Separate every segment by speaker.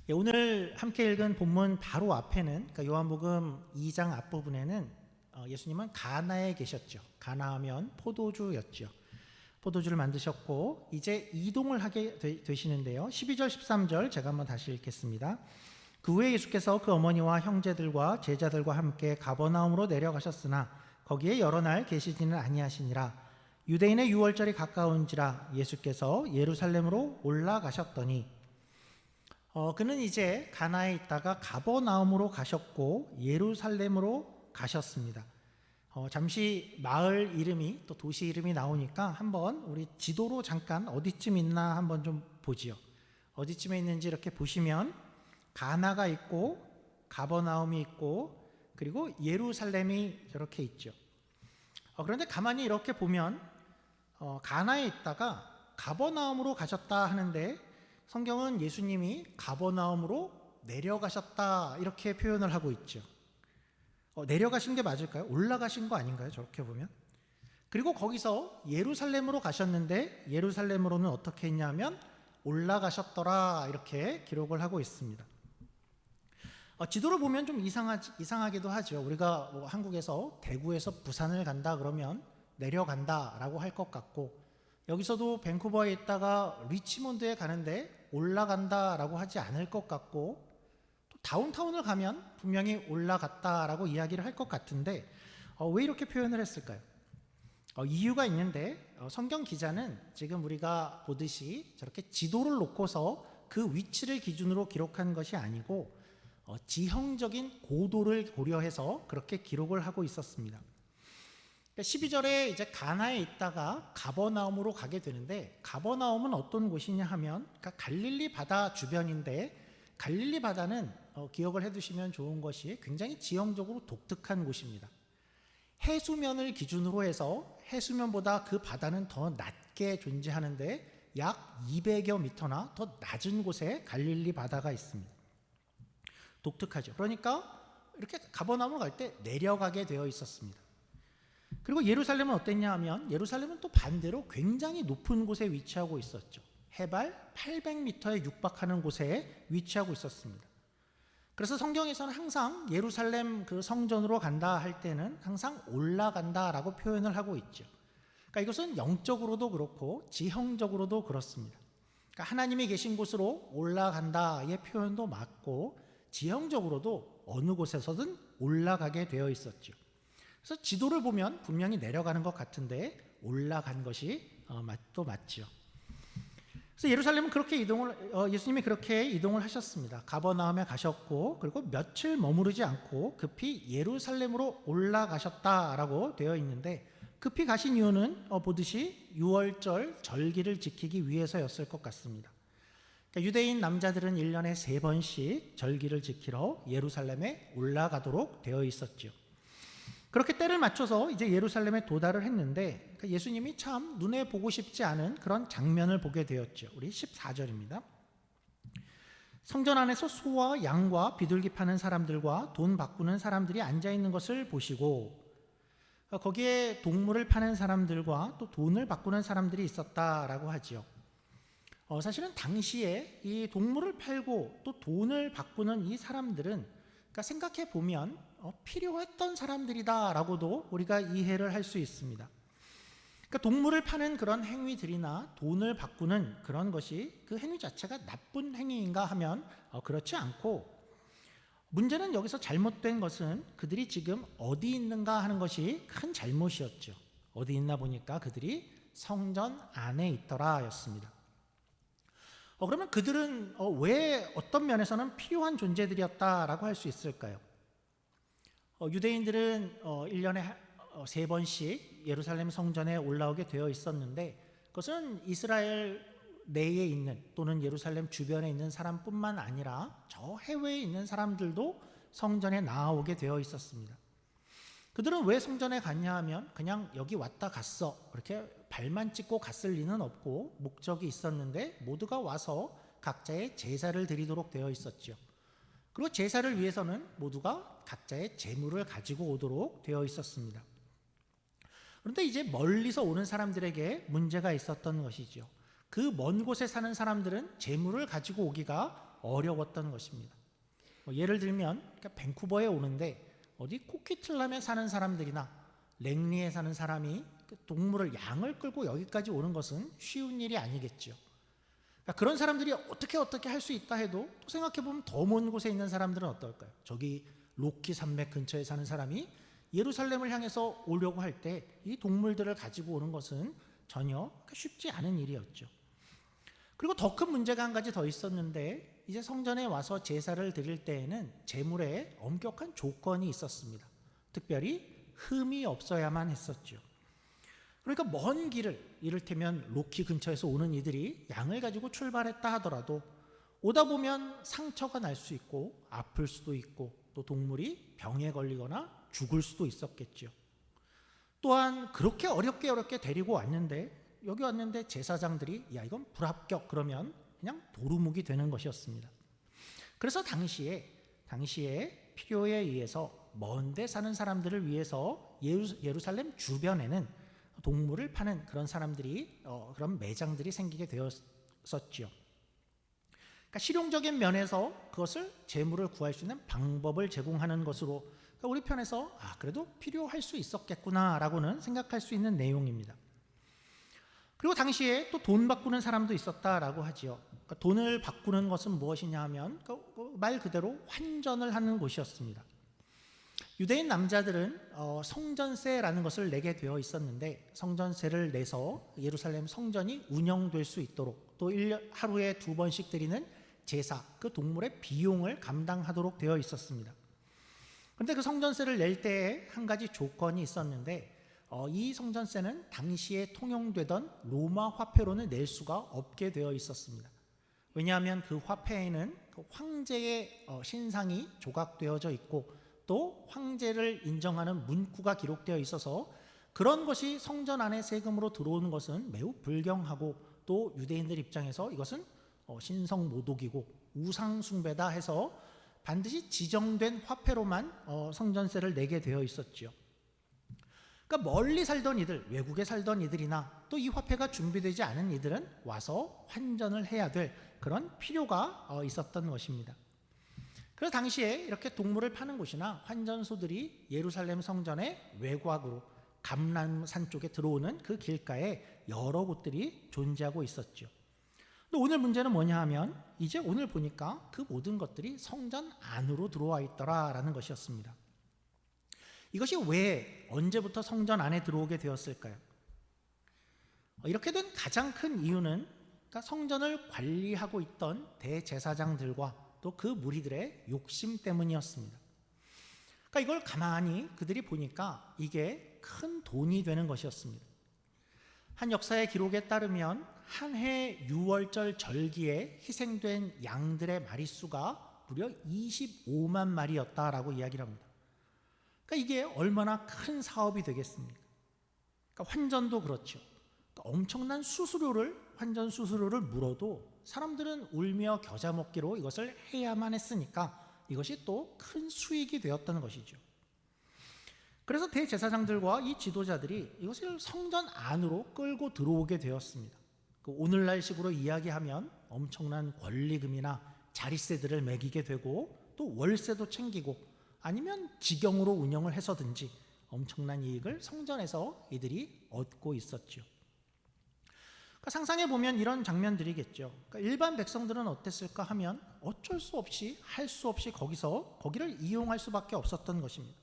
Speaker 1: 예, 오늘 함께 읽은 본문 바로 앞에는, 그러니까 요한복음 2장 앞부분에는 예수님은 가나에 계셨죠. 가나하면 포도주였죠. 포도주를 만드셨고 이제 이동을 하게 되시는데요. 12절 13절 제가 한번 다시 읽겠습니다. 그 후에 예수께서 그 어머니와 형제들과 제자들과 함께 가버나움으로 내려가셨으나 거기에 여러 날 계시지는 아니하시니라. 유대인의 유월절이 가까운지라 예수께서 예루살렘으로 올라가셨더니 그는 이제 가나에 있다가 가버나움으로 가셨고 예루살렘으로 가셨습니다. 잠시 마을 이름이 또 도시 이름이 나오니까 한번 우리 지도로 잠깐 어디쯤 있나 한번 좀 보지요. 어디쯤에 있는지 이렇게 보시면 가나가 있고 가버나움이 있고 그리고 예루살렘이 저렇게 있죠. 그런데 가만히 이렇게 보면 가나에 있다가 가버나움으로 가셨다 하는데 성경은 예수님이 가버나움으로 내려가셨다 이렇게 표현을 하고 있죠. 내려가신 게 맞을까요? 올라가신 거 아닌가요? 저렇게 보면. 그리고 거기서 예루살렘으로 가셨는데 예루살렘으로는 어떻게 했냐면 올라가셨더라 이렇게 기록을 하고 있습니다. 지도를 보면 좀 이상하기도 하죠. 우리가 뭐 한국에서 대구에서 부산을 간다 그러면 내려간다 라고 할 것 같고, 여기서도 밴쿠버에 있다가 리치몬드에 가는데 올라간다 라고 하지 않을 것 같고, 또 다운타운을 가면 분명히 올라갔다 라고 이야기를 할 것 같은데 왜 이렇게 표현을 했을까요? 이유가 있는데 성경 기자는 지금 우리가 보듯이 저렇게 지도를 놓고서 그 위치를 기준으로 기록한 것이 아니고 지형적인 고도를 고려해서 그렇게 기록을 하고 있었습니다. 12절에 이제 가나에 있다가 가버나움으로 가게 되는데, 가버나움은 어떤 곳이냐 하면 그러니까 갈릴리 바다 주변인데, 갈릴리 바다는 기억을 해두시면 좋은 것이 굉장히 지형적으로 독특한 곳입니다. 해수면을 기준으로 해서 해수면보다 그 바다는 더 낮게 존재하는데 약 200여 미터나 더 낮은 곳에 갈릴리 바다가 있습니다. 독특하죠. 그러니까 이렇게 가버나움으로 갈 때 내려가게 되어 있었습니다. 그리고 예루살렘은 어땠냐 하면 예루살렘은 또 반대로 굉장히 높은 곳에 위치하고 있었죠. 해발 800m에 육박하는 곳에 위치하고 있었습니다. 그래서 성경에서는 항상 예루살렘 그 성전으로 간다 할 때는 항상 올라간다라고 표현을 하고 있죠. 그러니까 이것은 영적으로도 그렇고 지형적으로도 그렇습니다. 그러니까 하나님이 계신 곳으로 올라간다의 표현도 맞고 지형적으로도 어느 곳에서든 올라가게 되어 있었죠. 그래서 지도를 보면 분명히 내려가는 것 같은데 올라간 것이 또 맞죠. 그래서 예루살렘은 그렇게 예수님이 그렇게 이동을 하셨습니다. 가버나움에 가셨고 그리고 며칠 머무르지 않고 급히 예루살렘으로 올라가셨다라고 되어 있는데, 급히 가신 이유는 보듯이 유월절 절기를 지키기 위해서였을 것 같습니다. 그러니까 유대인 남자들은 1년에 3번씩 절기를 지키러 예루살렘에 올라가도록 되어 있었죠. 그렇게 때를 맞춰서 이제 예루살렘에 도달을 했는데 예수님이 참 눈에 보고 싶지 않은 그런 장면을 보게 되었죠. 우리 14절입니다. 성전 안에서 소와 양과 비둘기 파는 사람들과 돈 바꾸는 사람들이 앉아있는 것을 보시고, 거기에 동물을 파는 사람들과 또 돈을 바꾸는 사람들이 있었다라고 하지요. 사실은 당시에 이 동물을 팔고 또 돈을 바꾸는 이 사람들은 그러니까 생각해 보면 필요했던 사람들이다라고도 우리가 이해를 할 수 있습니다. 그러니까 동물을 파는 그런 행위들이나 돈을 바꾸는 그런 것이 그 행위 자체가 나쁜 행위인가 하면 그렇지 않고, 문제는 여기서 잘못된 것은 그들이 지금 어디 있는가 하는 것이 큰 잘못이었죠. 어디 있나 보니까 그들이 성전 안에 있더라 였습니다. 그러면 그들은 왜 어떤 면에서는 필요한 존재들이었다라고 할 수 있을까요? 유대인들은 1년에 3번씩 예루살렘 성전에 올라오게 되어 있었는데, 그것은 이스라엘 내에 있는 또는 예루살렘 주변에 있는 사람뿐만 아니라 저 해외에 있는 사람들도 성전에 나아오게 되어 있었습니다. 그들은 왜 성전에 갔냐 하면 그냥 여기 왔다 갔어 그렇게 발만 찍고 갔을 리는 없고 목적이 있었는데 모두가 와서 각자의 제사를 드리도록 되어 있었죠. 그리고 제사를 위해서는 모두가 각자의 제물을 가지고 오도록 되어 있었습니다. 그런데 이제 멀리서 오는 사람들에게 문제가 있었던 것이죠. 그 먼 곳에 사는 사람들은 제물을 가지고 오기가 어려웠던 것입니다. 예를 들면 그러니까 밴쿠버에 오는데 어디 코키틀람에 사는 사람들이나 랭리에 사는 사람이 그 동물을 양을 끌고 여기까지 오는 것은 쉬운 일이 아니겠죠. 그러니까 그런 사람들이 어떻게 할 수 있다 해도 또 생각해보면 더 먼 곳에 있는 사람들은 어떨까요? 저기 로키 산맥 근처에 사는 사람이 예루살렘을 향해서 오려고 할 때 이 동물들을 가지고 오는 것은 전혀 쉽지 않은 일이었죠. 그리고 더 큰 문제가 한 가지 더 있었는데 이제 성전에 와서 제사를 드릴 때에는 제물에 엄격한 조건이 있었습니다. 특별히 흠이 없어야만 했었죠. 그러니까 먼 길을, 이를테면 로키 근처에서 오는 이들이 양을 가지고 출발했다 하더라도 오다 보면 상처가 날 수 있고 아플 수도 있고 또 동물이 병에 걸리거나 죽을 수도 있었겠죠. 또한 그렇게 어렵게 데리고 왔는데 여기 왔는데 제사장들이 야 이건 불합격 그러면 그냥 도루묵이 되는 것이었습니다. 그래서 당시에 필요에 의해서 먼데 사는 사람들을 위해서 예루살렘 주변에는 동물을 파는 그런 사람들이 그런 매장들이 생기게 되었었죠. 그러니까 실용적인 면에서 그것을 재물을 구할 수 있는 방법을 제공하는 것으로 그러니까 우리 편에서 그래도 필요할 수 있었겠구나라고는 생각할 수 있는 내용입니다. 그리고 당시에 또 돈 바꾸는 사람도 있었다라고 하지요. 그러니까 돈을 바꾸는 것은 무엇이냐 하면 말 그대로 환전을 하는 곳이었습니다. 유대인 남자들은 성전세라는 것을 내게 되어 있었는데 성전세를 내서 예루살렘 성전이 운영될 수 있도록 또 하루에 2번씩 드리는 제사, 그 동물의 비용을 감당하도록 되어 있었습니다. 그런데 그 성전세를 낼 때에 한 가지 조건이 있었는데 이 성전세는 당시에 통용되던 로마 화폐로는 낼 수가 없게 되어 있었습니다. 왜냐하면 그 화폐에는 그 황제의 신상이 조각되어져 있고 또 황제를 인정하는 문구가 기록되어 있어서 그런 것이 성전 안에 세금으로 들어오는 것은 매우 불경하고 또 유대인들 입장에서 이것은 신성모독이고 우상숭배다 해서 반드시 지정된 화폐로만 성전세를 내게 되어 있었죠. 그러니까 멀리 살던 이들, 외국에 살던 이들이나 또 이 화폐가 준비되지 않은 이들은 와서 환전을 해야 될 그런 필요가 있었던 것입니다. 그래서 당시에 이렇게 동물을 파는 곳이나 환전소들이 예루살렘 성전의 외곽으로 감람산 쪽에 들어오는 그 길가에 여러 곳들이 존재하고 있었죠. 근데 오늘 문제는 뭐냐 하면 이제 오늘 보니까 그 모든 것들이 성전 안으로 들어와 있더라라는 것이었습니다. 이것이 왜 언제부터 성전 안에 들어오게 되었을까요? 이렇게 된 가장 큰 이유는 그러니까 성전을 관리하고 있던 대제사장들과 또 그 무리들의 욕심 때문이었습니다. 그러니까 이걸 가만히 그들이 보니까 이게 큰 돈이 되는 것이었습니다. 한 역사의 기록에 따르면 한 해 유월절 절기에 희생된 양들의 마리수가 무려 25만 마리였다라고 이야기를 합니다. 그러니까 이게 얼마나 큰 사업이 되겠습니까? 그러니까 환전도 그렇죠. 그러니까 엄청난 환전 수수료를 물어도 사람들은 울며 겨자 먹기로 이것을 해야만 했으니까 이것이 또 큰 수익이 되었다는 것이죠. 그래서 대제사장들과 이 지도자들이 이것을 성전 안으로 끌고 들어오게 되었습니다. 오늘날식으로 이야기하면 엄청난 권리금이나 자릿세들을 매기게 되고 또 월세도 챙기고 아니면 직영으로 운영을 해서든지 엄청난 이익을 성전에서 이들이 얻고 있었죠. 그러니까 상상해보면 이런 장면들이겠죠. 그러니까 일반 백성들은 어땠을까 하면 어쩔 수 없이 할 수 없이 거기를 이용할 수밖에 없었던 것입니다.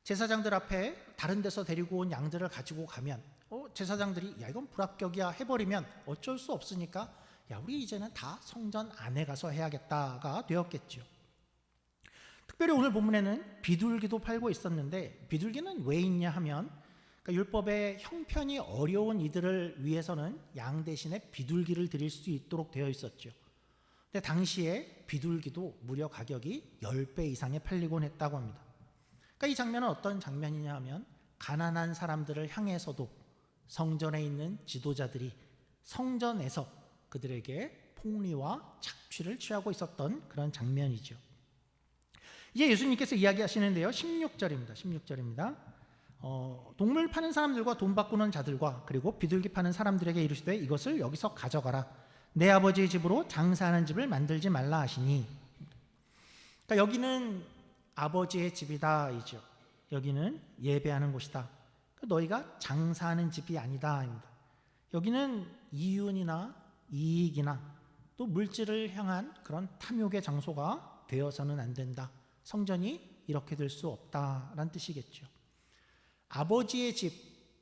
Speaker 1: 제사장들 앞에 다른 데서 데리고 온 양들을 가지고 가면 제사장들이 야 이건 불합격이야 해버리면 어쩔 수 없으니까 야 우리 이제는 다 성전 안에 가서 해야겠다가 되었겠죠. 특별히 오늘 본문에는 비둘기도 팔고 있었는데 비둘기는 왜 있냐 하면 그러니까 율법의 형편이 어려운 이들을 위해서는 양 대신에 비둘기를 드릴 수 있도록 되어 있었죠. 근데 당시에 비둘기도 무려 가격이 10배 이상에 팔리곤 했다고 합니다. 그러니까 이 장면은 어떤 장면이냐 하면 가난한 사람들을 향해서도 성전에 있는 지도자들이 성전에서 그들에게 폭리와 착취를 취하고 있었던 그런 장면이죠. 이제 예수님께서 이야기하시는데요. 16절입니다. 동물 파는 사람들과 돈 바꾸는 자들과 그리고 비둘기 파는 사람들에게 이르시되 이것을 여기서 가져가라. 내 아버지의 집으로 장사하는 집을 만들지 말라 하시니. 그러니까 여기는 아버지의 집이다 이죠. 여기는 예배하는 곳이다. 너희가 장사하는 집이 아니다 입니다. 여기는 이윤이나 이익이나 또 물질을 향한 그런 탐욕의 장소가 되어서는 안 된다. 성전이 이렇게 될 수 없다라는 뜻이겠죠. 아버지의 집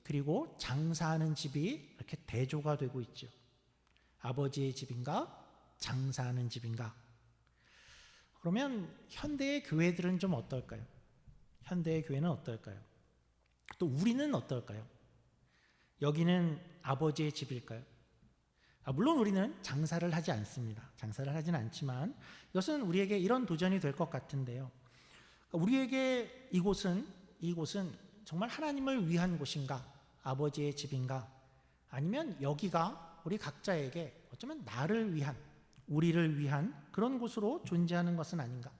Speaker 1: 그리고 장사하는 집이 이렇게 대조가 되고 있죠. 아버지의 집인가 장사하는 집인가. 그러면 현대의 교회들은 좀 어떨까요? 현대의 교회는 어떨까요? 또 우리는 어떨까요? 여기는 아버지의 집일까요? 물론 우리는 장사를 하지 않습니다. 장사를 하지는 않지만 이것은 우리에게 이런 도전이 될 것 같은데요. 우리에게 이곳은 정말 하나님을 위한 곳인가? 아버지의 집인가? 아니면 여기가 우리 각자에게 어쩌면 나를 위한, 우리를 위한 그런 곳으로 존재하는 것은 아닌가?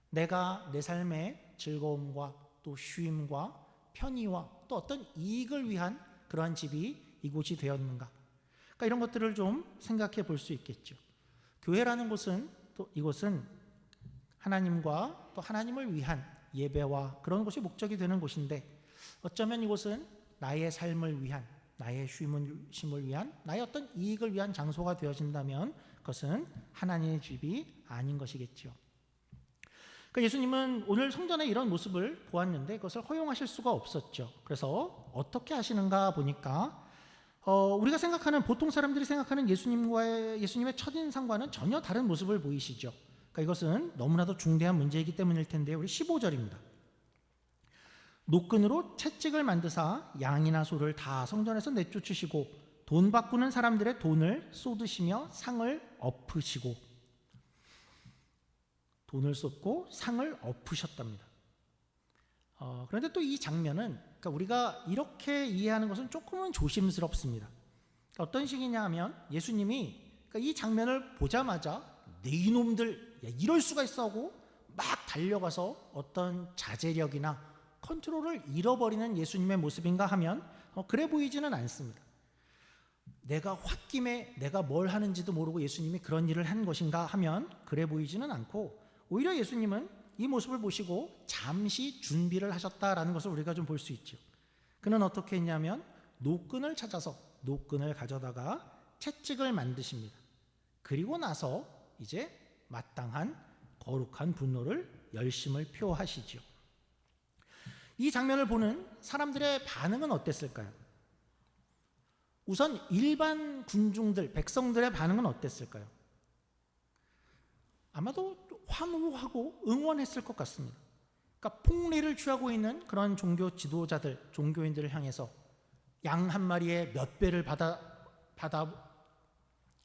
Speaker 1: 내가 내 삶의 즐거움과 또 쉼과 편의와 또 어떤 이익을 위한 그러한 집이 이곳이 되었는가? 그러니까 이런 것들을 좀 생각해 볼 수 있겠죠. 교회라는 곳은 또 이곳은 하나님과 또 하나님을 위한 예배와 그런 곳이 목적이 되는 곳인데 어쩌면 이곳은 나의 삶을 위한, 나의 쉼을 위한, 나의 어떤 이익을 위한 장소가 되어진다면 그것은 하나님의 집이 아닌 것이겠죠. 그러니까 예수님은 오늘 성전의 이런 모습을 보았는데 그것을 허용하실 수가 없었죠. 그래서 어떻게 하시는가 보니까 우리가 생각하는 보통 사람들이 생각하는 예수님의 첫인상과는 전혀 다른 모습을 보이시죠. 그러니까 이것은 너무나도 중대한 문제이기 때문일 텐데 우리 15절입니다. 노끈으로 채찍을 만드사 양이나 소를 다 성전에서 내쫓으시고 돈 바꾸는 사람들의 돈을 쏟으시며 상을 엎으시고. 돈을 쏟고 상을 엎으셨답니다. 그런데 또 이 장면은 그러니까 우리가 이렇게 이해하는 것은 조금은 조심스럽습니다. 그러니까 어떤 식이냐 하면 예수님이 그러니까 이 장면을 보자마자 네 이놈들 이럴 수가 있어 하고 막 달려가서 어떤 자제력이나 컨트롤을 잃어버리는 예수님의 모습인가 하면 그래 보이지는 않습니다. 내가 홧김에 내가 뭘 하는지도 모르고 예수님이 그런 일을 한 것인가 하면 그래 보이지는 않고 오히려 예수님은 이 모습을 보시고 잠시 준비를 하셨다라는 것을 우리가 좀 볼 수 있죠. 그는 어떻게 했냐면 노끈을 찾아서 노끈을 가져다가 채찍을 만드십니다. 그리고 나서 이제 마땅한 거룩한 분노를 열심을 표하시죠. 이 장면을 보는 사람들의 반응은 어땠을까요? 우선 일반 군중들, 백성들의 반응은 어땠을까요? 아마도 환호하고 응원했을 것 같습니다. 그러니까 폭리를 취하고 있는 그런 종교 지도자들, 종교인들을 향해서 양 한 마리에 몇 배를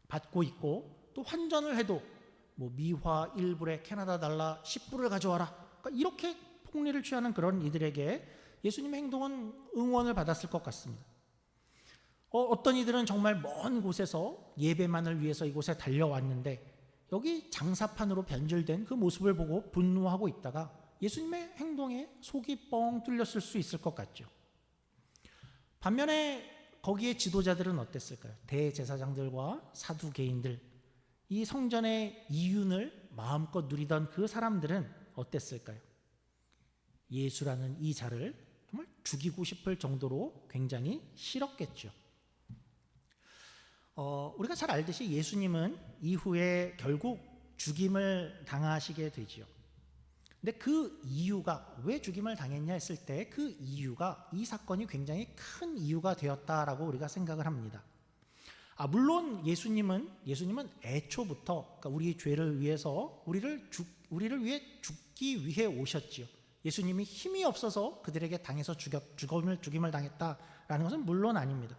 Speaker 1: 받고 있고 또 환전을 해도 뭐 미화 1불에 캐나다 달러 10불을 가져와라. 그러니까 이렇게 폭리를 취하는 그런 이들에게 예수님의 행동은 응원을 받았을 것 같습니다. 어떤 이들은 정말 먼 곳에서 예배만을 위해서 이곳에 달려왔는데 여기 장사판으로 변질된 그 모습을 보고 분노하고 있다가 예수님의 행동에 속이 뻥 뚫렸을 수 있을 것 같죠. 반면에 거기에 지도자들은 어땠을까요? 대제사장들과 사두개인들, 이 성전의 이윤을 마음껏 누리던 그 사람들은 어땠을까요? 예수라는 이 자를 정말 죽이고 싶을 정도로 굉장히 싫었겠죠. 우리가 잘 알듯이 예수님은 이후에 결국 죽임을 당하시게 되지요. 근데 그 이유가 왜 죽임을 당했냐 했을 때 그 이유가 이 사건이 굉장히 큰 이유가 되었다라고 우리가 생각을 합니다. 물론 예수님은 애초부터 그러니까 우리 죄를 위해서 우리를 위해 죽기 위해 오셨지요. 예수님이 힘이 없어서 그들에게 당해서 죽임을 당했다라는 것은 물론 아닙니다.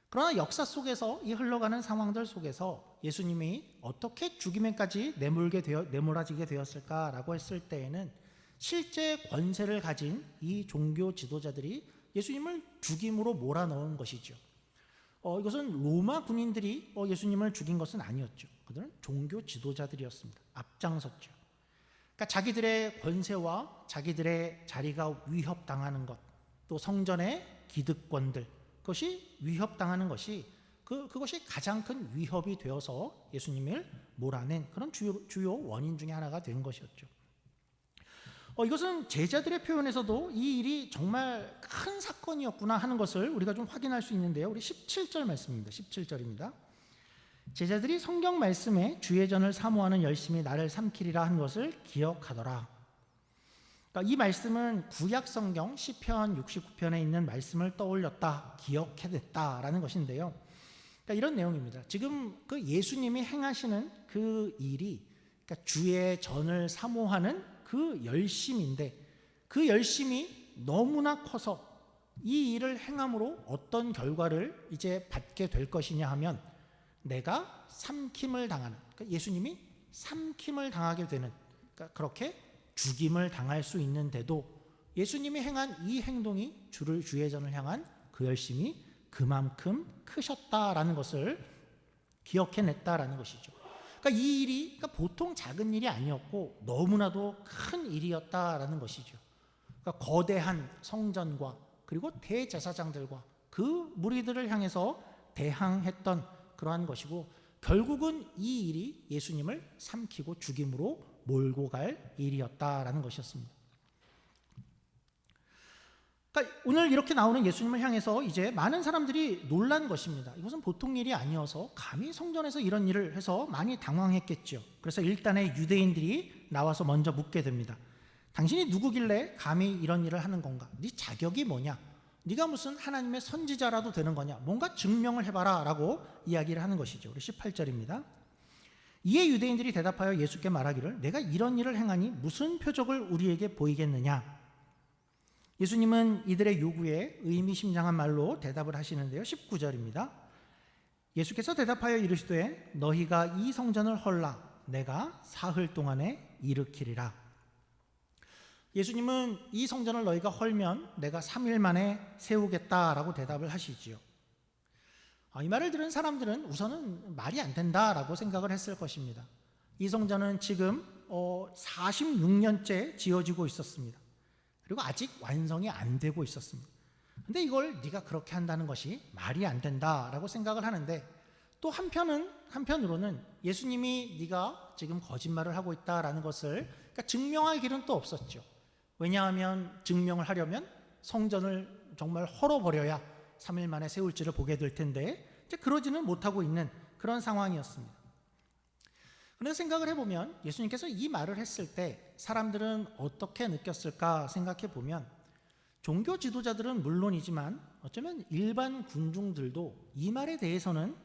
Speaker 1: 그러나 역사 속에서 이 흘러가는 상황들 속에서 예수님이 어떻게 죽임에까지 내몰아지게 되었을까라고 했을 때에는 실제 권세를 가진 이 종교 지도자들이 예수님을 죽임으로 몰아넣은 것이죠. 이것은 로마 군인들이 예수님을 죽인 것은 아니었죠. 그들은 종교 지도자들이었습니다. 앞장섰죠. 그러니까 자기들의 권세와 자기들의 자리가 위협당하는 것, 또 성전의 기득권들, 그것이 위협당하는 것이 그것이 가장 큰 위협이 되어서 예수님을 몰아낸 그런 주요 원인 중에 하나가 된 것이었죠. 이것은 제자들의 표현에서도 이 일이 정말 큰 사건이었구나 하는 것을 우리가 좀 확인할 수 있는데요. 우리 17절 말씀입니다. 17절입니다. 제자들이 성경 말씀에 주의 전을 사모하는 열심히 나를 삼키리라 한 것을 기억하더라. 그러니까 이 말씀은 구약 성경 시편 69편에 있는 말씀을 떠올렸다, 기억해냈다라는 것인데요. 그러니까 이런 내용입니다. 지금 그 예수님이 행하시는 그 일이, 그러니까 주의 전을 사모하는 그 열심인데, 그 열심이 너무나 커서 이 일을 행함으로 어떤 결과를 이제 받게 될 것이냐 하면, 내가 삼킴을 당하는, 그러니까 예수님이 삼킴을 당하게 되는, 그러니까 그렇게 죽임을 당할 수 있는데도 예수님이 행한 이 행동이 주의 전을 향한 그 열심이 그만큼 크셨다라는 것을 기억해냈다라는 것이죠. 그러니까 이 일이 보통 작은 일이 아니었고 너무나도 큰 일이었다라는 것이죠. 그러니까 거대한 성전과 그리고 대제사장들과 그 무리들을 향해서 대항했던 그러한 것이고, 결국은 이 일이 예수님을 삼키고 죽임으로 몰고 갈 일이었다라는 것이었습니다. 그러니까 오늘 이렇게 나오는 예수님을 향해서 이제 많은 사람들이 놀란 것입니다. 이것은 보통 일이 아니어서 감히 성전에서 이런 일을 해서 많이 당황했겠죠. 그래서 일단의 유대인들이 나와서 먼저 묻게 됩니다. 당신이 누구길래 감히 이런 일을 하는 건가? 네 자격이 뭐냐? 네가 무슨 하나님의 선지자라도 되는 거냐? 뭔가 증명을 해봐라 라고 이야기를 하는 것이죠. 우리 18절입니다. 이에 유대인들이 대답하여 예수께 말하기를 내가 이런 일을 행하니 무슨 표적을 우리에게 보이겠느냐? 예수님은 이들의 요구에 의미심장한 말로 대답을 하시는데요. 19절입니다. 예수께서 대답하여 이르시되 너희가 이 성전을 헐라 내가 사흘 동안에 일으키리라. 예수님은 이 성전을 너희가 헐면 내가 3일 만에 세우겠다라고 대답을 하시지요. 이 말을 들은 사람들은 우선은 말이 안 된다라고 생각을 했을 것입니다. 이 성전은 지금 46년째 지어지고 있었습니다. 그리고 아직 완성이 안 되고 있었습니다. 근데 이걸 네가 그렇게 한다는 것이 말이 안 된다라고 생각을 하는데, 또 한편으로는 예수님이 네가 지금 거짓말을 하고 있다라는 것을 그러니까 증명할 길은 또 없었죠. 왜냐하면 증명을 하려면 성전을 정말 헐어버려야 3일 만에 세울지를 보게 될 텐데 이제 그러지는 못하고 있는 그런 상황이었습니다. 그런데 생각을 해보면 예수님께서 이 말을 했을 때 사람들은 어떻게 느꼈을까 생각해 보면, 종교 지도자들은 물론이지만 어쩌면 일반 군중들도 이 말에 대해서는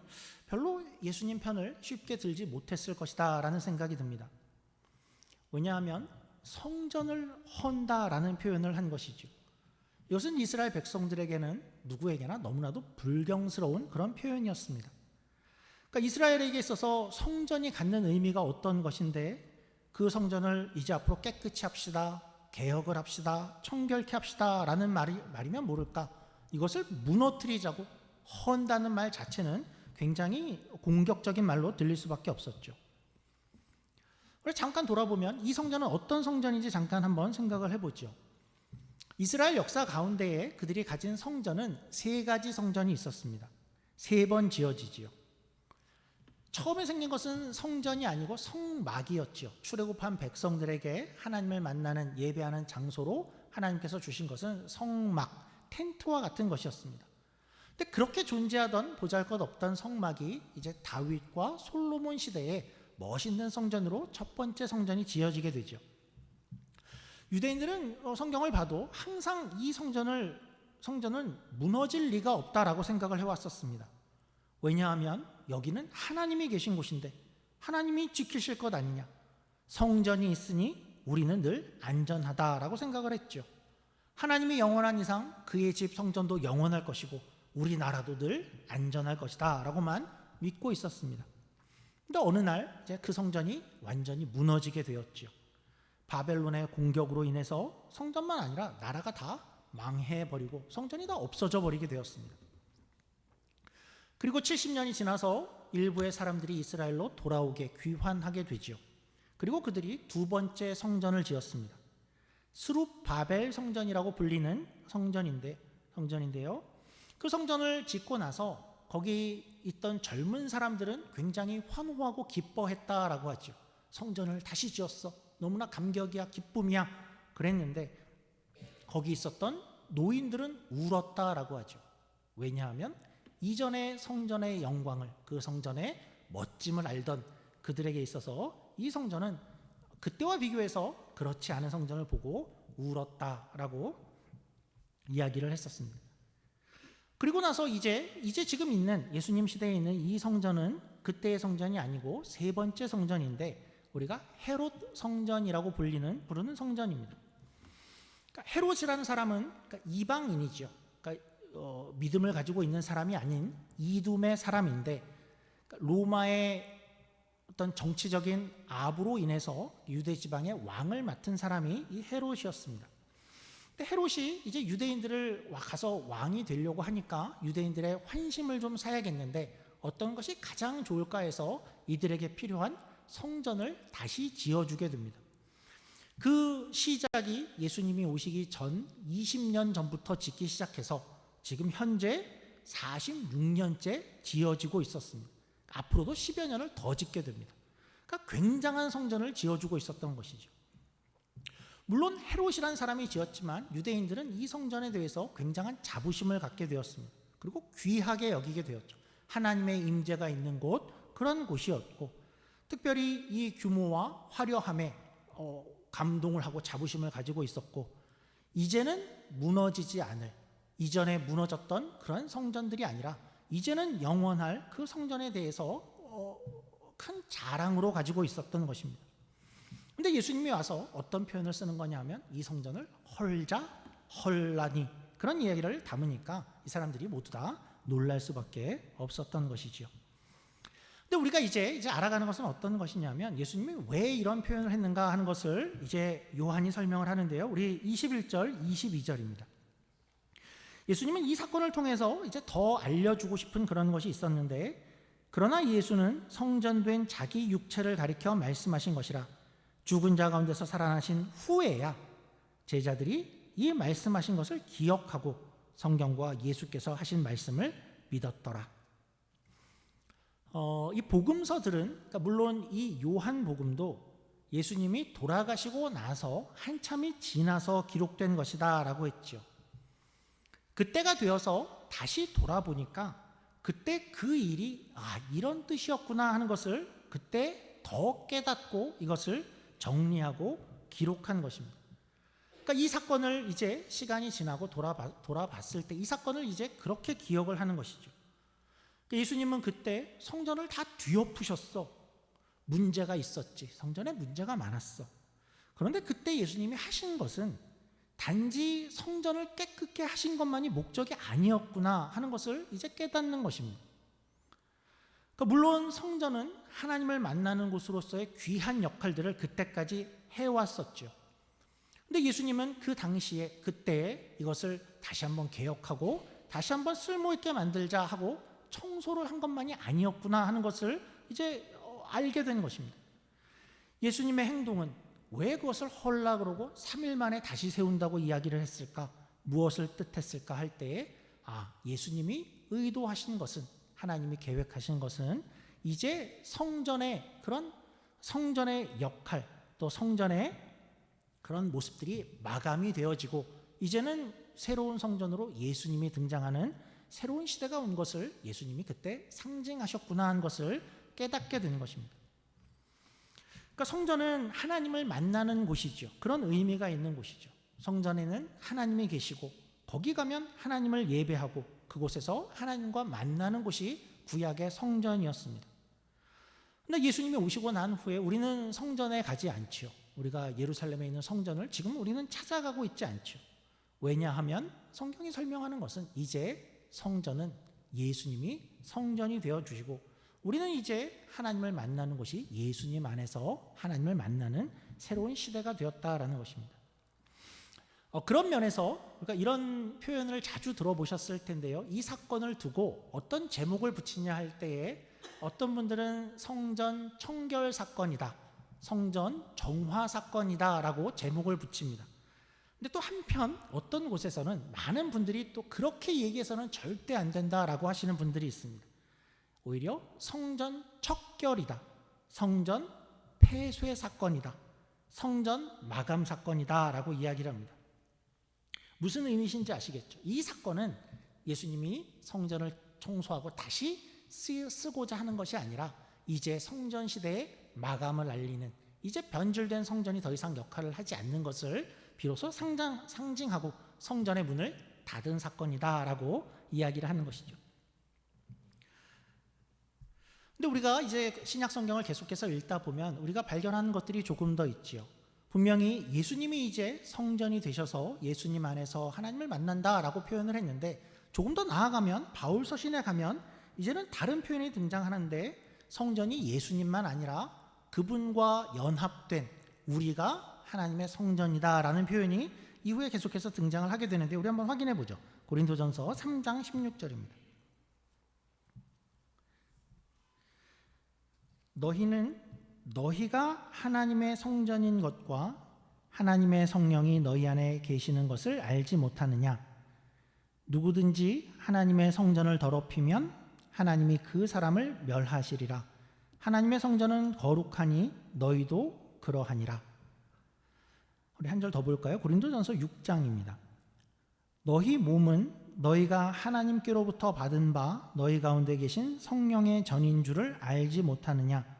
Speaker 1: 별로 예수님 편을 쉽게 들지 못했을 것이다 라는 생각이 듭니다. 왜냐하면 성전을 헌다라는 표현을 한 것이죠. 이것은 이스라엘 백성들에게는 누구에게나 너무나도 불경스러운 그런 표현이었습니다. 그러니까 이스라엘에게 있어서 성전이 갖는 의미가 어떤 것인데, 그 성전을 이제 앞으로 깨끗이 합시다, 개혁을 합시다, 청결케 합시다 라는 말이면 모를까, 이것을 무너뜨리자고 헌다는 말 자체는 굉장히 공격적인 말로 들릴 수밖에 없었죠. 그래서 잠깐 돌아보면 이 성전은 어떤 성전인지 잠깐 한번 생각을 해보죠. 이스라엘 역사 가운데에 그들이 가진 성전은 3가지 성전이 있었습니다. 3번 지어지지요. 처음에 생긴 것은 성전이 아니고 성막이었죠. 출애굽한 백성들에게 하나님을 만나는 예배하는 장소로 하나님께서 주신 것은 성막, 텐트와 같은 것이었습니다. 근데 그렇게 존재하던 보잘것없던 성막이 이제 다윗과 솔로몬 시대에 멋있는 성전으로 첫 번째 성전이 지어지게 되죠. 유대인들은 성경을 봐도 항상 이 성전은 무너질 리가 없다라고 생각을 해왔었습니다. 왜냐하면 여기는 하나님이 계신 곳인데 하나님이 지키실 것 아니냐, 성전이 있으니 우리는 늘 안전하다라고 생각을 했죠. 하나님이 영원한 이상 그의 집 성전도 영원할 것이고 우리나라도 늘 안전할 것이다 라고만 믿고 있었습니다. 근데 어느 날 이제 그 성전이 완전히 무너지게 되었죠. 바벨론의 공격으로 인해서 성전만 아니라 나라가 다 망해버리고 성전이 다 없어져 버리게 되었습니다. 그리고 70년이 지나서 일부의 사람들이 이스라엘로 돌아오게 귀환하게 되죠. 그리고 그들이 2번째 성전을 지었습니다. 스룹바벨 성전이라고 불리는 성전인데요. 그 성전을 짓고 나서 거기 있던 젊은 사람들은 굉장히 환호하고 기뻐했다라고 하죠. 성전을 다시 지었어. 너무나 감격이야, 기쁨이야. 그랬는데 거기 있었던 노인들은 울었다라고 하죠. 왜냐하면 이전의 성전의 영광을, 그 성전의 멋짐을 알던 그들에게 있어서 이 성전은 그때와 비교해서 그렇지 않은 성전을 보고 울었다라고 이야기를 했었습니다. 그리고 나서 이제 지금 있는 예수님 시대에 있는 이 성전은 그때의 성전이 아니고 세 번째 성전인데 우리가 헤롯 성전이라고 부르는 성전입니다. 그러니까 헤롯이라는 사람은 이방인이죠. 그러니까 믿음을 가지고 있는 사람이 아닌 이둠의 사람인데 로마의 어떤 정치적인 압으로 인해서 유대 지방의 왕을 맡은 사람이 이 헤롯이었습니다. 근데 헤롯이 이제 유대인들을 가서 왕이 되려고 하니까 유대인들의 환심을 좀 사야겠는데 어떤 것이 가장 좋을까 해서 이들에게 필요한 성전을 다시 지어주게 됩니다. 그 시작이 예수님이 오시기 전 20년 전부터 짓기 시작해서 지금 현재 46년째 지어지고 있었습니다. 앞으로도 10여 년을 더 짓게 됩니다. 그러니까 굉장한 성전을 지어주고 있었던 것이죠. 물론 헤롯이라는 사람이 지었지만 유대인들은 이 성전에 대해서 굉장한 자부심을 갖게 되었습니다. 그리고 귀하게 여기게 되었죠. 하나님의 임재가 있는 곳, 그런 곳이었고 특별히 이 규모와 화려함에 감동을 하고 자부심을 가지고 있었고 이제는 무너지지 않을, 이전에 무너졌던 그런 성전들이 아니라 이제는 영원할 그 성전에 대해서 큰 자랑으로 가지고 있었던 것입니다. 근데 예수님이 와서 어떤 표현을 쓰는 거냐 하면 이 성전을 헐자 헐라니 그런 이야기를 담으니까 이 사람들이 모두 다 놀랄 수밖에 없었던 것이지요. 근데 우리가 이제 알아가는 것은 어떤 것이냐면 예수님이 왜 이런 표현을 했는가 하는 것을 이제 요한이 설명을 하는데요. 우리 21절, 22절입니다. 예수님은 이 사건을 통해서 이제 더 알려주고 싶은 그런 것이 있었는데 그러나 예수는 성전된 자기 육체를 가리켜 말씀하신 것이라 죽은 자 가운데서 살아나신 후에야 제자들이 이 말씀하신 것을 기억하고 성경과 예수께서 하신 말씀을 믿었더라. 이 복음서들은 그러니까 물론 이 요한복음도 예수님이 돌아가시고 나서 한참이 지나서 기록된 것이다 라고 했죠. 그때가 되어서 다시 돌아보니까 그때 그 일이 이런 뜻이었구나 하는 것을 그때 더 깨닫고 이것을 정리하고 기록한 것입니다. 그러니까 이 사건을 이제 시간이 지나고 돌아봤을 때 이 사건을 이제 그렇게 기억을 하는 것이죠. 예수님은 그때 성전을 다 뒤엎으셨어. 문제가 있었지. 성전에 문제가 많았어. 그런데 그때 예수님이 하신 것은 단지 성전을 깨끗게 하신 것만이 목적이 아니었구나 하는 것을 이제 깨닫는 것입니다. 그러니까 물론 성전은 하나님을 만나는 곳으로서의 귀한 역할들을 그때까지 해왔었죠. 근데 예수님은 그 당시에 그때에 이것을 다시 한번 개혁하고 다시 한번 쓸모있게 만들자 하고 청소를 한 것만이 아니었구나 하는 것을 이제 알게 된 것입니다. 예수님의 행동은 왜 그것을 헐라 그러고 3일 만에 다시 세운다고 이야기를 했을까? 무엇을 뜻했을까 할 때에 예수님이 의도하신 것은, 하나님이 계획하신 것은 이제 성전의 그런 성전의 역할 또 성전의 그런 모습들이 마감이 되어지고 이제는 새로운 성전으로 예수님이 등장하는 새로운 시대가 온 것을 예수님이 그때 상징하셨구나 하는 것을 깨닫게 되는 것입니다. 그러니까 성전은 하나님을 만나는 곳이죠. 그런 의미가 있는 곳이죠. 성전에는 하나님이 계시고 거기 가면 하나님을 예배하고 그곳에서 하나님과 만나는 곳이 구약의 성전이었습니다. 그런데 예수님이 오시고 난 후에 우리는 성전에 가지 않죠. 우리가 예루살렘에 있는 성전을 지금 우리는 찾아가고 있지 않죠. 왜냐하면 성경이 설명하는 것은 이제 성전은 예수님이 성전이 되어주시고 우리는 이제 하나님을 만나는 곳이 예수님 안에서 하나님을 만나는 새로운 시대가 되었다라는 것입니다. 그런 면에서 우리가 이런 표현을 자주 들어보셨을 텐데요. 이 사건을 두고 어떤 제목을 붙이냐 할 때에 어떤 분들은 성전 청결 사건이다, 성전 정화 사건이다 라고 제목을 붙입니다. 근데 또 한편 어떤 곳에서는 많은 분들이 또 그렇게 얘기해서는 절대 안 된다라고 하시는 분들이 있습니다. 오히려 성전 척결이다, 성전 폐쇄 사건이다, 성전 마감 사건이다 라고 이야기를 합니다. 무슨 의미신지 아시겠죠? 이 사건은 예수님이 성전을 청소하고 다시 쓰고자 하는 것이 아니라 이제 성전 시대의 마감을 알리는, 이제 변질된 성전이 더 이상 역할을 하지 않는 것을 비로소 상징하고 성전의 문을 닫은 사건이다라고 이야기를 하는 것이죠. 근데 우리가 이제 신약 성경을 계속해서 읽다 보면 우리가 발견하는 것들이 조금 더 있지요. 분명히 예수님이 이제 성전이 되셔서 예수님 안에서 하나님을 만난다라고 표현을 했는데, 조금 더 나아가면 바울 서신에 가면 이제는 다른 표현이 등장하는데, 성전이 예수님만 아니라 그분과 연합된 우리가 하나님의 성전이다라는 표현이 이후에 계속해서 등장을 하게 되는데, 우리 한번 확인해 보죠. 고린도전서 3장 16절입니다. 너희는 너희가 하나님의 성전인 것과 하나님의 성령이 너희 안에 계시는 것을 알지 못하느냐? 누구든지 하나님의 성전을 더럽히면 하나님이 그 사람을 멸하시리라. 하나님의 성전은 거룩하니 너희도 그러하니라. 우리 한 절 더 볼까요? 고린도전서 6장입니다. 너희 몸은 너희가 하나님께로부터 받은 바 너희 가운데 계신 성령의 전인 줄을 알지 못하느냐?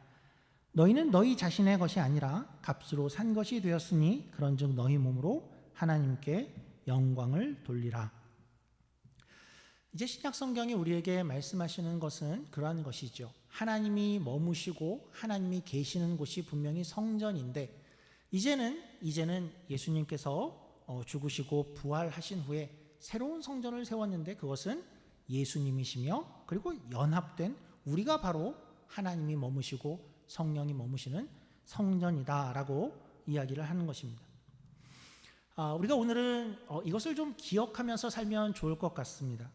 Speaker 1: 너희는 너희 자신의 것이 아니라 값으로 산 것이 되었으니 그런즉 너희 몸으로 하나님께 영광을 돌리라. 이제 신약 성경이 우리에게 말씀하시는 것은 그러한 것이죠. 하나님이 머무시고 하나님이 계시는 곳이 분명히 성전인데, 이제는 예수님께서 죽으시고 부활하신 후에 새로운 성전을 세웠는데, 그것은 예수님이시며 그리고 연합된 우리가 바로 하나님이 머무시고 성령이 머무시는 성전이다라고 이야기를 하는 것입니다. 우리가 오늘은 이것을 좀 기억하면서 살면 좋을 것 같습니다.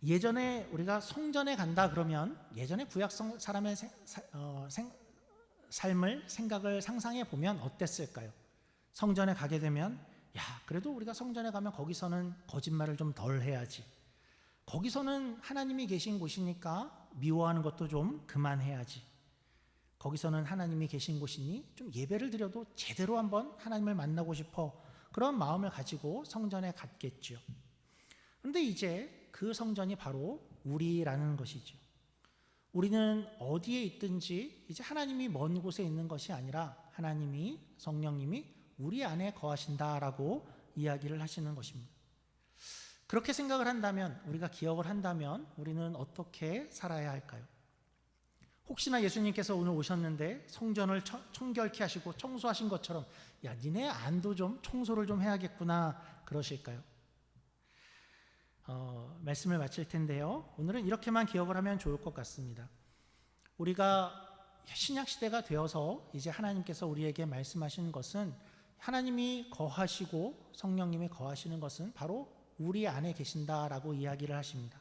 Speaker 1: 예전에 우리가 성전에 간다 그러면 예전에 구약 사람의 삶을 생각을 상상해 보면 어땠을까요? 성전에 가게 되면 그래도 우리가 성전에 가면 거기서는 거짓말을 좀 덜 해야지, 거기서는 하나님이 계신 곳이니까 미워하는 것도 좀 그만해야지, 거기서는 하나님이 계신 곳이니 좀 예배를 드려도 제대로 한번 하나님을 만나고 싶어, 그런 마음을 가지고 성전에 갔겠죠. 그런데 이제 그 성전이 바로 우리라는 것이죠. 우리는 어디에 있든지 이제 하나님이 먼 곳에 있는 것이 아니라 하나님이, 성령님이 우리 안에 거하신다라고 이야기를 하시는 것입니다. 그렇게 생각을 한다면, 우리가 기억을 한다면 우리는 어떻게 살아야 할까요? 혹시나 예수님께서 오늘 오셨는데 성전을 청결케 하시고 청소하신 것처럼 니네 안도 좀 청소를 좀 해야겠구나 그러실까요? 말씀을 마칠 텐데요, 오늘은 이렇게만 기억을 하면 좋을 것 같습니다. 우리가 신약 시대가 되어서 이제 하나님께서 우리에게 말씀하시는 것은, 하나님이 거하시고 성령님이 거하시는 것은 바로 우리 안에 계신다라고 이야기를 하십니다.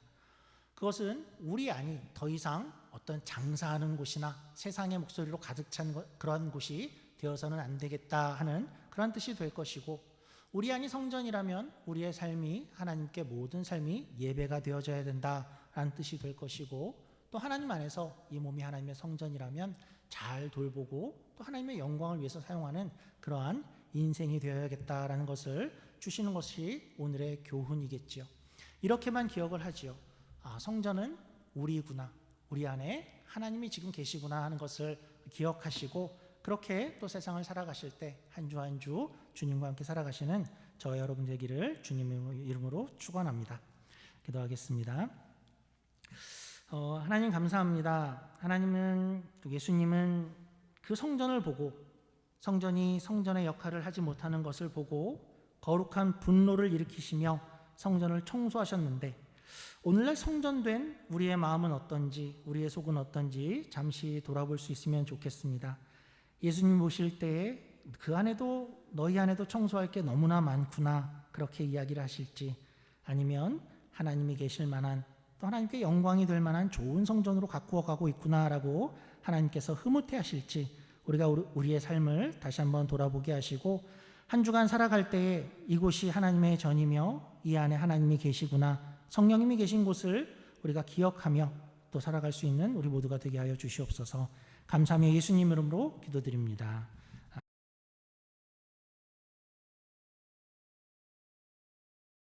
Speaker 1: 그것은 우리 안이 더 이상 어떤 장사하는 곳이나 세상의 목소리로 가득 찬 그러한 곳이 되어서는 안 되겠다 하는 그런 뜻이 될 것이고, 우리 안이 성전이라면 우리의 삶이 하나님께 모든 삶이 예배가 되어져야 된다라는 뜻이 될 것이고, 또 하나님 안에서 이 몸이 하나님의 성전이라면 잘 돌보고 또 하나님의 영광을 위해서 사용하는 그러한 인생이 되어야겠다라는 것을 주시는 것이 오늘의 교훈이겠지요. 이렇게만 기억을 하지요. 성전은 우리구나, 우리 안에 하나님이 지금 계시구나 하는 것을 기억하시고, 그렇게 또 세상을 살아가실 때 한 주 한 주 주님과 함께 살아가시는 저와 여러분 되기를 주님의 이름으로 축원합니다. 기도하겠습니다. 하나님 감사합니다. 하나님은, 예수님은 그 성전을 보고, 성전이 성전의 역할을 하지 못하는 것을 보고 거룩한 분노를 일으키시며 성전을 청소하셨는데, 오늘날 성전된 우리의 마음은 어떤지, 우리의 속은 어떤지 잠시 돌아볼 수 있으면 좋겠습니다. 예수님 오실 때에 그 안에도, 너희 안에도 청소할 게 너무나 많구나 그렇게 이야기를 하실지, 아니면 하나님이 계실 만한, 또 하나님께 영광이 될 만한 좋은 성전으로 가꾸어 가고 있구나라고 하나님께서 흐뭇해 하실지, 우리가 우리의 삶을 다시 한번 돌아보게 하시고 한 주간 살아갈 때에 이곳이 하나님의 전이며 이 안에 하나님이 계시구나, 성령님이 계신 곳을 우리가 기억하며 또 살아갈 수 있는 우리 모두가 되게 하여 주시옵소서. 감사하며 예수님 이름으로 기도드립니다.